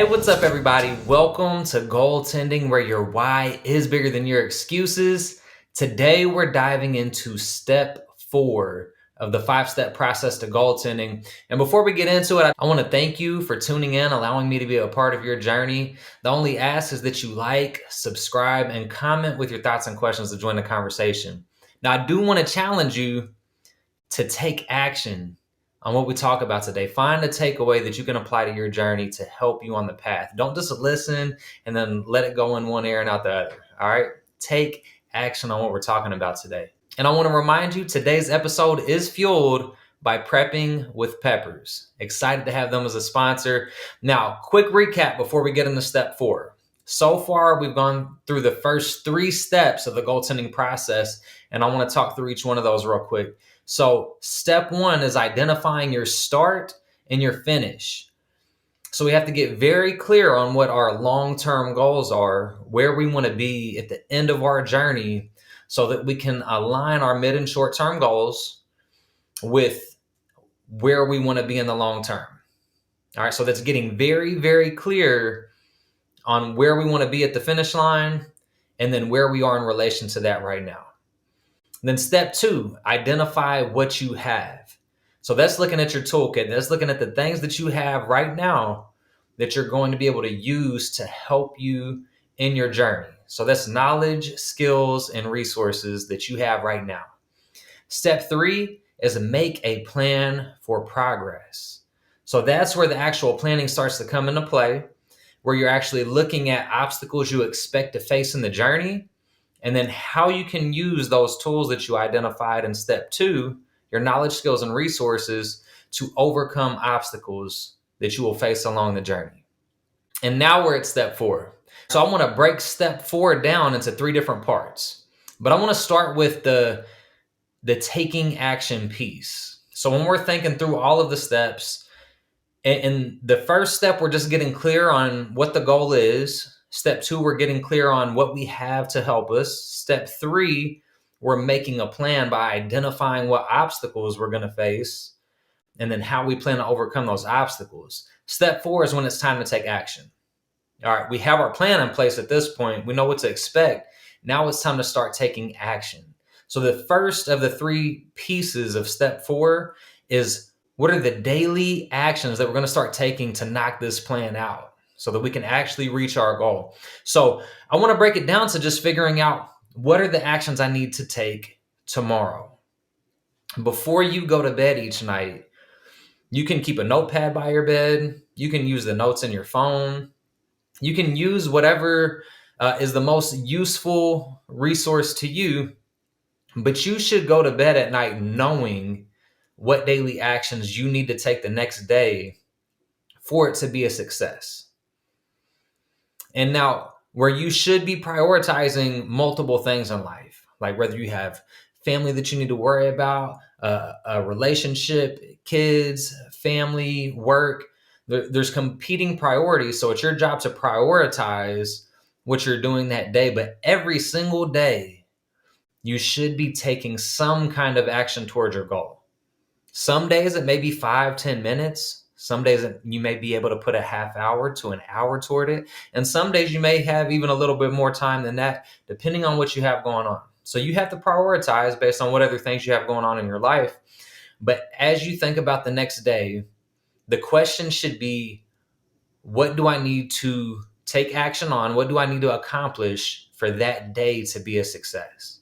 Hey, what's up, everybody? Welcome to Goaltending, where your why is bigger than your excuses. Today, we're diving into step 4 of the 5-step process to goaltending. And before we get into it, I want to thank you for tuning in, allowing me to be a part of your journey. The only ask is that you like, subscribe, and comment with your thoughts and questions to join the conversation. Now, I do want to challenge you to take action on what we talk about today. Find a takeaway that you can apply to your journey to help you on the path. Don't just listen and then let it go in one ear and out the other. All right? Take action on what we're talking about today. And I want to remind you, today's episode is fueled by Prepping with Peppers. Excited to have them as a sponsor. Now, quick recap before we get into step 4. So far, we've gone through the first 3 steps of the goaltending process, and I want to talk through each one of those real quick. So step 1 is identifying your start and your finish. So we have to get very clear on what our long-term goals are, where we want to be at the end of our journey, so that we can align our mid and short-term goals with where we want to be in the long term. All right, so that's getting very, very clear on where we want to be at the finish line and then where we are in relation to that right now. Then step 2, identify what you have. So that's looking at your toolkit. That's looking at the things that you have right now that you're going to be able to use to help you in your journey. So that's knowledge, skills, and resources that you have right now. Step 3 is make a plan for progress. So that's where the actual planning starts to come into play, where you're actually looking at obstacles you expect to face in the journey, and then how you can use those tools that you identified in step 2, your knowledge, skills, and resources, to overcome obstacles that you will face along the journey. And now we're at step 4. So I want to break step 4 down into 3 different parts. But I want to start with the taking action piece. So when we're thinking through all of the steps, in the first step, we're just getting clear on what the goal is. Step 2, we're getting clear on what we have to help us. Step 3, we're making a plan by identifying what obstacles we're going to face and then how we plan to overcome those obstacles. Step 4 is when it's time to take action. All right, we have our plan in place at this point. We know what to expect. Now it's time to start taking action. So the first of the 3 pieces of step 4 is, what are the daily actions that we're going to start taking to knock this plan out so that we can actually reach our goal? So I want to break it down to just figuring out, what are the actions I need to take tomorrow? Before you go to bed each night, you can keep a notepad by your bed. You can use the notes in your phone. You can use whatever is the most useful resource to you, but you should go to bed at night knowing what daily actions you need to take the next day for it to be a success. And now, where you should be prioritizing multiple things in life, like whether you have family that you need to worry about, a relationship, kids, family, work, there's competing priorities. So it's your job to prioritize what you're doing that day. But every single day, you should be taking some kind of action towards your goal. Some days it may be 5-10 minutes. Some days you may be able to put a half hour to an hour toward it. And some days you may have even a little bit more time than that, depending on what you have going on. So you have to prioritize based on what other things you have going on in your life. But as you think about the next day, the question should be, what do I need to take action on? What do I need to accomplish for that day to be a success?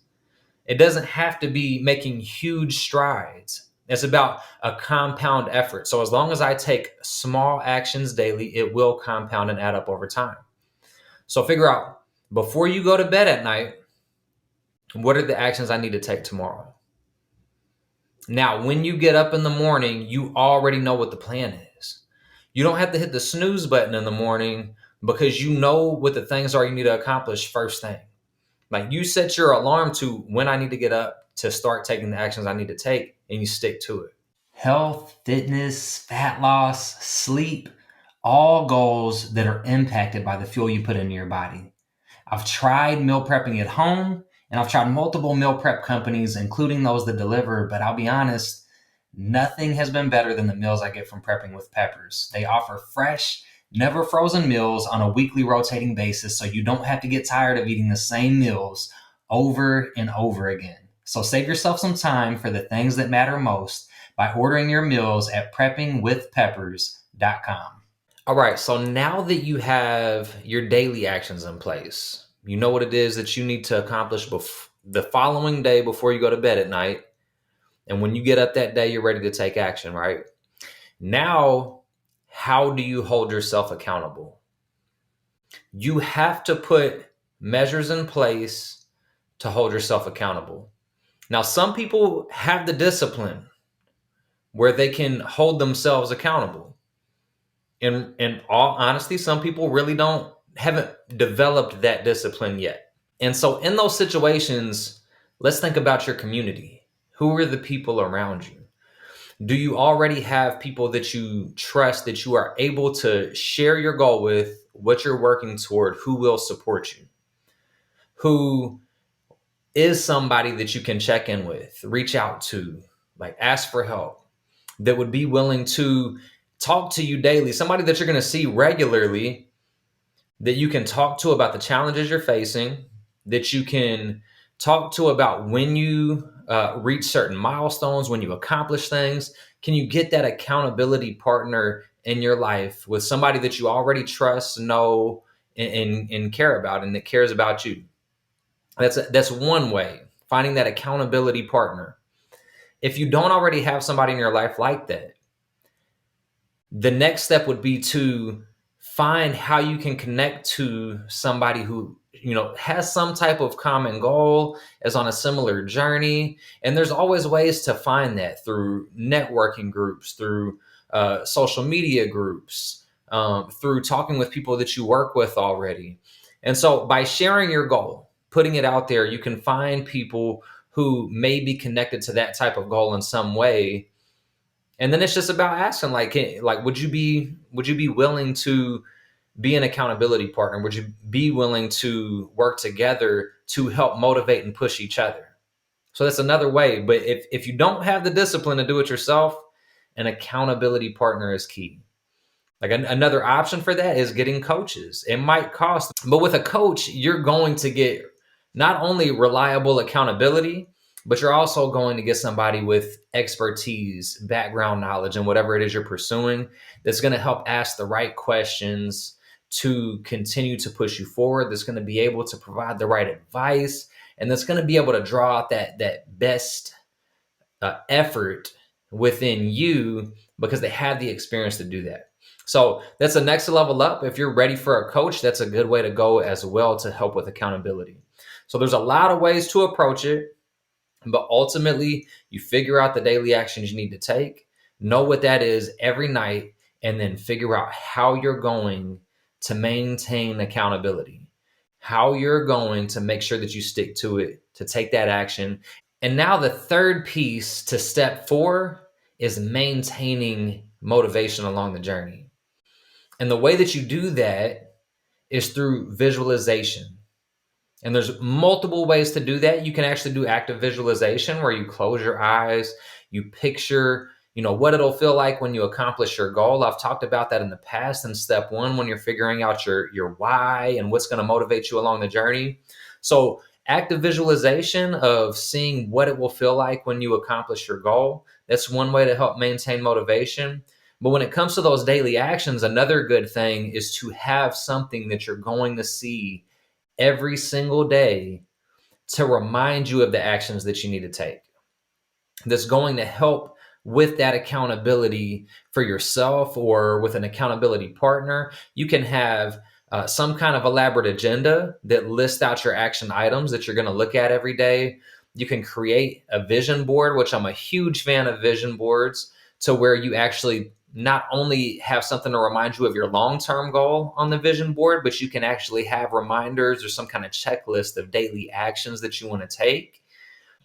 It doesn't have to be making huge strides. It's about a compound effort. So as long as I take small actions daily, it will compound and add up over time. So figure out, before you go to bed at night, what are the actions I need to take tomorrow? Now, when you get up in the morning, you already know what the plan is. You don't have to hit the snooze button in the morning, because you know what the things are you need to accomplish first thing. Like, you set your alarm to when I need to get up to start taking the actions I need to take, and you stick to it. Health, fitness, fat loss, sleep, all goals that are impacted by the fuel you put into your body. I've tried meal prepping at home, and I've tried multiple meal prep companies, including those that deliver, but I'll be honest, nothing has been better than the meals I get from Prepping with Peppers. They offer fresh, never frozen meals on a weekly rotating basis so you don't have to get tired of eating the same meals over and over again. So save yourself some time for the things that matter most by ordering your meals at preppingwithpeppers.com. All right, so now that you have your daily actions in place, you know what it is that you need to accomplish the following day before you go to bed at night. And when you get up that day, you're ready to take action, right? Now, how do you hold yourself accountable? You have to put measures in place to hold yourself accountable. Now, some people have the discipline where they can hold themselves accountable. In all honesty, some people really haven't developed that discipline yet. And so in those situations, let's think about your community. Who are the people around you? Do you already have people that you trust, that you are able to share your goal with, what you're working toward, who will support you? Who is somebody that you can check in with, reach out to, like ask for help, that would be willing to talk to you daily, somebody that you're going to see regularly, that you can talk to about the challenges you're facing, that you can talk to about when you reach certain milestones, when you accomplish things. Can you get that accountability partner in your life with somebody that you already trust, know, and care about, and that cares about you? That's one way, finding that accountability partner. If you don't already have somebody in your life like that, the next step would be to find how you can connect to somebody who, has some type of common goal, is on a similar journey. And there's always ways to find that through networking groups, through social media groups, through talking with people that you work with already. And so by sharing your goal, putting it out there, you can find people who may be connected to that type of goal in some way. And then it's just about asking, would you be willing to be an accountability partner? Would you be willing to work together to help motivate and push each other? So that's another way. But if you don't have the discipline to do it yourself, an accountability partner is key. Like another option for that is getting coaches. It might cost, but with a coach, you're going to get not only reliable accountability, but you're also going to get somebody with expertise, background knowledge, and whatever it is you're pursuing that's going to help ask the right questions to continue to push you forward, that's going to be able to provide the right advice, and that's going to be able to draw out that best effort within you because they have the experience to do that. So that's the next level up. If you're ready for a coach, that's a good way to go as well to help with accountability. So there's a lot of ways to approach it. But ultimately, you figure out the daily actions you need to take, know what that is every night, and then figure out how you're going to maintain accountability, how you're going to make sure that you stick to it, to take that action. And now the third piece to step 4 is maintaining motivation along the journey. And the way that you do that is through visualization. And there's multiple ways to do that. You can actually do active visualization where you close your eyes, you picture, what it'll feel like when you accomplish your goal. I've talked about that in the past in step 1 when you're figuring out your why and what's going to motivate you along the journey. So active visualization of seeing what it will feel like when you accomplish your goal, that's one way to help maintain motivation. But when it comes to those daily actions, another good thing is to have something that you're going to see every single day to remind you of the actions that you need to take. That's going to help with that accountability for yourself or with an accountability partner. You can have some kind of elaborate agenda that lists out your action items that you're going to look at every day. You can create a vision board, which I'm a huge fan of vision boards, to where you actually not only have something to remind you of your long-term goal on the vision board, but you can actually have reminders or some kind of checklist of daily actions that you want to take.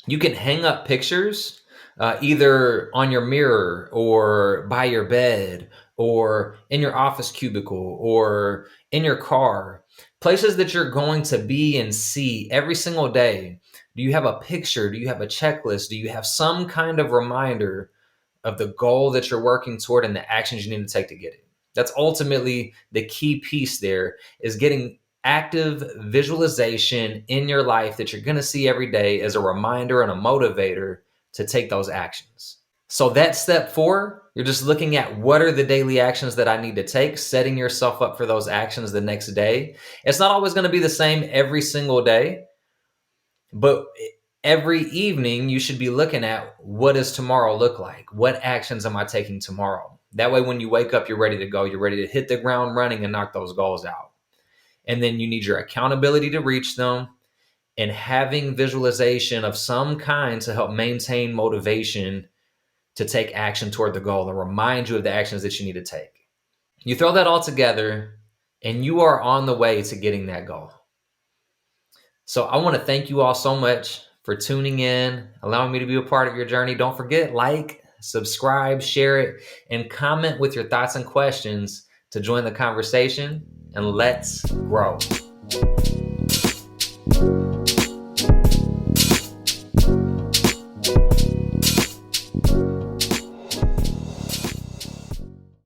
You can hang up pictures either on your mirror or by your bed or in your office cubicle or in your car, places that you're going to be and see every single day. Do you have a picture? Do you have a checklist? Do you have some kind of reminder of the goal that you're working toward and the actions you need to take to get it? That's ultimately the key piece there, is getting active visualization in your life that you're going to see every day as a reminder and a motivator to take those actions. So that's step 4. You're just looking at what are the daily actions that I need to take, setting yourself up for those actions the next day. It's not always going to be the same every single day, but every evening you should be looking at, what does tomorrow look like? What actions am I taking tomorrow? That way, when you wake up, you're ready to go. You're ready to hit the ground running and knock those goals out. And then you need your accountability to reach them, and having visualization of some kind to help maintain motivation to take action toward the goal and remind you of the actions that you need to take. You throw that all together and you are on the way to getting that goal. So I want to thank you all so much for tuning in, allowing me to be a part of your journey. Don't forget, like, subscribe, share it, and comment with your thoughts and questions to join the conversation, and let's grow.